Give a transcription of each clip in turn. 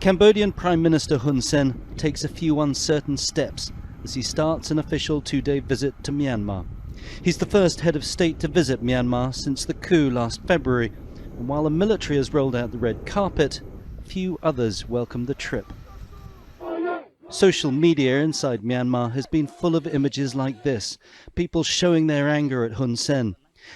Cambodian Prime Minister Hun Sen takes a few uncertain steps as he starts an official 2-day visit to Myanmar. He's the first head of state to visit Myanmar since the coup last February, and while the military has rolled out the red carpet, few others welcome the trip. Social media inside Myanmar has been full of images like this, people showing their anger at Hun Sen.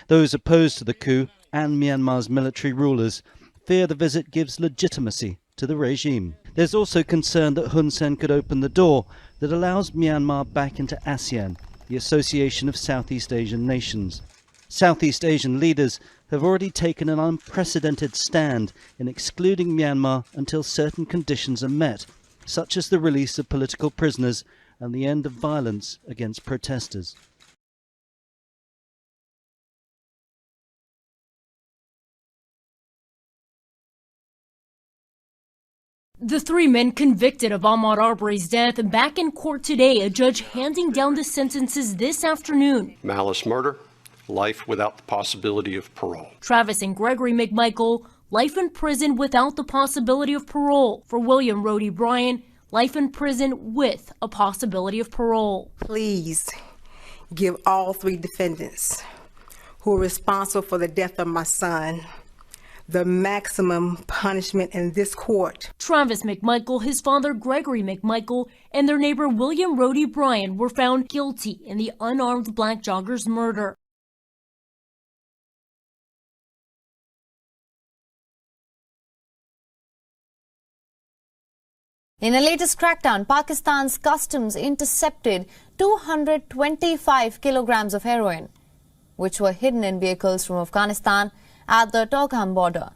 Those opposed to the coup and Myanmar's military rulers fear the visit gives legitimacy to the regime. There's also concern that Hun Sen could open the door that allows Myanmar back into ASEAN, the Association of Southeast Asian Nations. Southeast Asian leaders have already taken an unprecedented stand in excluding Myanmar until certain conditions are met, such as the release of political prisoners and the end of violence against protesters. The three men convicted of Ahmaud Arbery's death back in court today, a judge handing down the sentences this afternoon. Malice murder, life without the possibility of parole. Travis and Gregory McMichael, life in prison without the possibility of parole. For William Rody Bryan, life in prison with a possibility of parole. Please give all three defendants who are responsible for the death of my son the maximum punishment in this court. Travis McMichael, his father Gregory McMichael, and their neighbor William Rody Bryan were found guilty in the unarmed black jogger's murder. In a latest crackdown, Pakistan's customs intercepted 225 kilograms of heroin, which were hidden in vehicles from Afghanistan at the Dzhokhar border,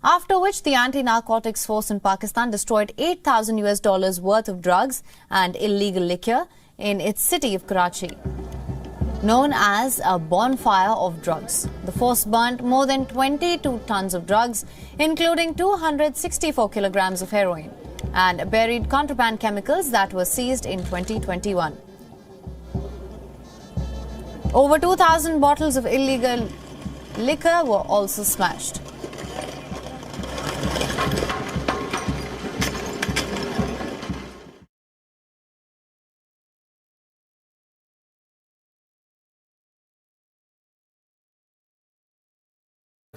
after which the anti-narcotics force in Pakistan destroyed $8,000 worth of drugs and illegal liquor in its city of Karachi. Known as a bonfire of drugs, the force burnt more than 22 tons of drugs, including 264 kilograms of heroin, and buried contraband chemicals that were seized in 2021. Over 2,000 bottles of illegal liquor were also smashed.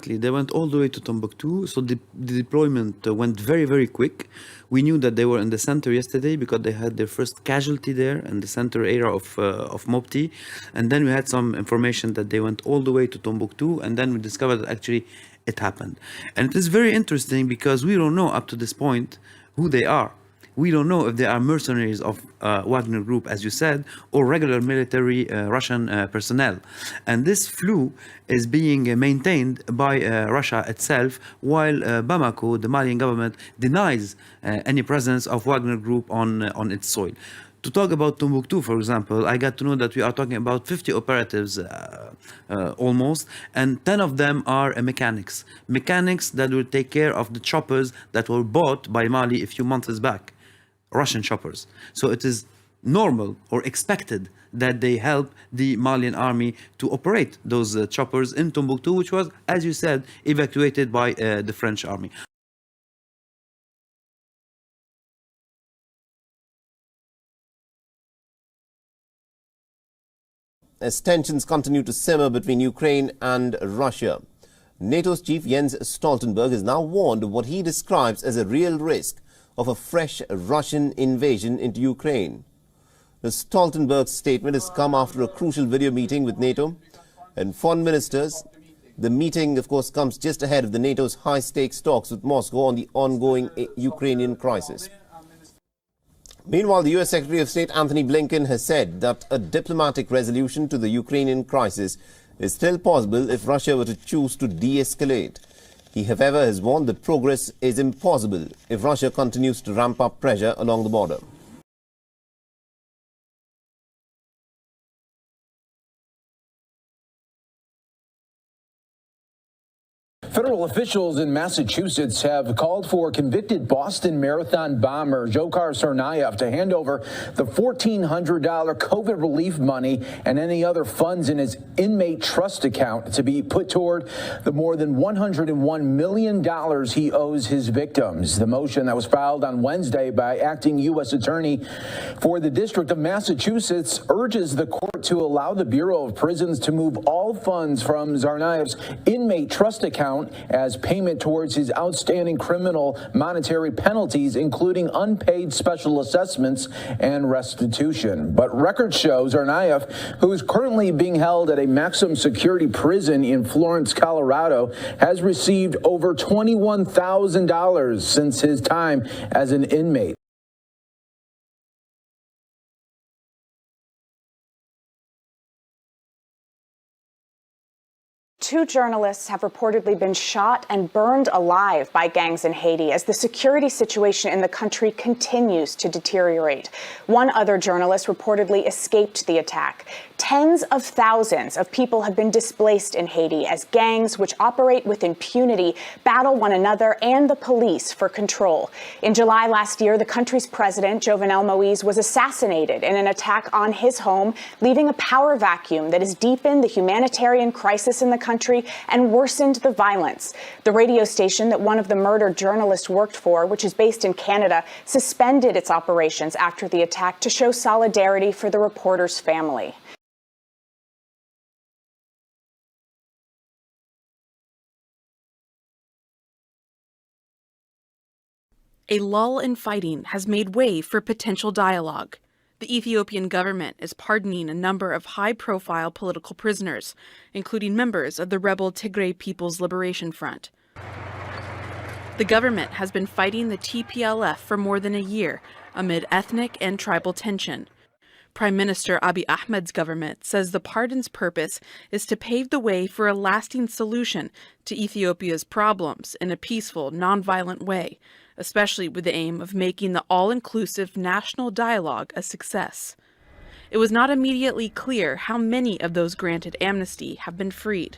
They went all the way to Timbuktu, so the deployment went very, very quick. We knew that they were in the center yesterday because they had their first casualty there in the center area of Mopti. And then we had some information that they went all the way to Timbuktu, and then we discovered that actually it happened. And it is very interesting because we don't know up to this point who they are. We don't know if they are mercenaries of Wagner Group, as you said, or regular military Russian personnel. And this flu is being maintained by Russia itself, while Bamako, the Malian government, denies any presence of Wagner Group on its soil. To talk about Timbuktu, for example, I got to know that we are talking about 50 operatives almost, and 10 of them are mechanics. Mechanics that will take care of the choppers that were bought by Mali a few months back. Russian choppers. So it is normal or expected that they help the Malian army to operate those choppers in Timbuktu, which was, as you said, evacuated by the French army. As tensions continue to simmer between Ukraine and Russia, NATO's chief Jens Stoltenberg has now warned of what he describes as a real risk of a fresh Russian invasion into Ukraine. The Stoltenberg statement has come after a crucial video meeting with NATO and foreign ministers. The meeting, of course, comes just ahead of the NATO's high-stakes talks with Moscow on the ongoing Ukrainian crisis. Meanwhile, the U.S. Secretary of State Antony Blinken has said that a diplomatic resolution to the Ukrainian crisis is still possible if Russia were to choose to de-escalate. He, however, has warned that progress is impossible if Russia continues to ramp up pressure along the border. Federal officials in Massachusetts have called for convicted Boston Marathon bomber Dzhokhar Tsarnaev to hand over the $1,400 COVID relief money and any other funds in his inmate trust account to be put toward the more than $101 million he owes his victims. The motion that was filed on Wednesday by acting U.S. Attorney for the District of Massachusetts urges the court to allow the Bureau of Prisons to move all funds from Tsarnaev's inmate trust account as payment towards his outstanding criminal monetary penalties, including unpaid special assessments and restitution. But records show Tsarnaev, who is currently being held at a maximum security prison in Florence, Colorado, has received over $21,000 since his time as an inmate. Two journalists have reportedly been shot and burned alive by gangs in Haiti as the security situation in the country continues to deteriorate. One other journalist reportedly escaped the attack. Tens of thousands of people have been displaced in Haiti as gangs, which operate with impunity, battle one another and the police for control. In July last year, the country's president, Jovenel Moise, was assassinated in an attack on his home, leaving a power vacuum that has deepened the humanitarian crisis in the country and worsened the violence. The radio station that one of the murdered journalists worked for, which is based in Canada, suspended its operations after the attack to show solidarity for the reporter's family. A lull in fighting has made way for potential dialogue. The Ethiopian government is pardoning a number of high-profile political prisoners, including members of the rebel Tigray People's Liberation Front. The government has been fighting the TPLF for more than a year amid ethnic and tribal tension. Prime Minister Abiy Ahmed's government says the pardon's purpose is to pave the way for a lasting solution to Ethiopia's problems in a peaceful, nonviolent way, especially with the aim of making the all-inclusive national dialogue a success. It was not immediately clear how many of those granted amnesty have been freed.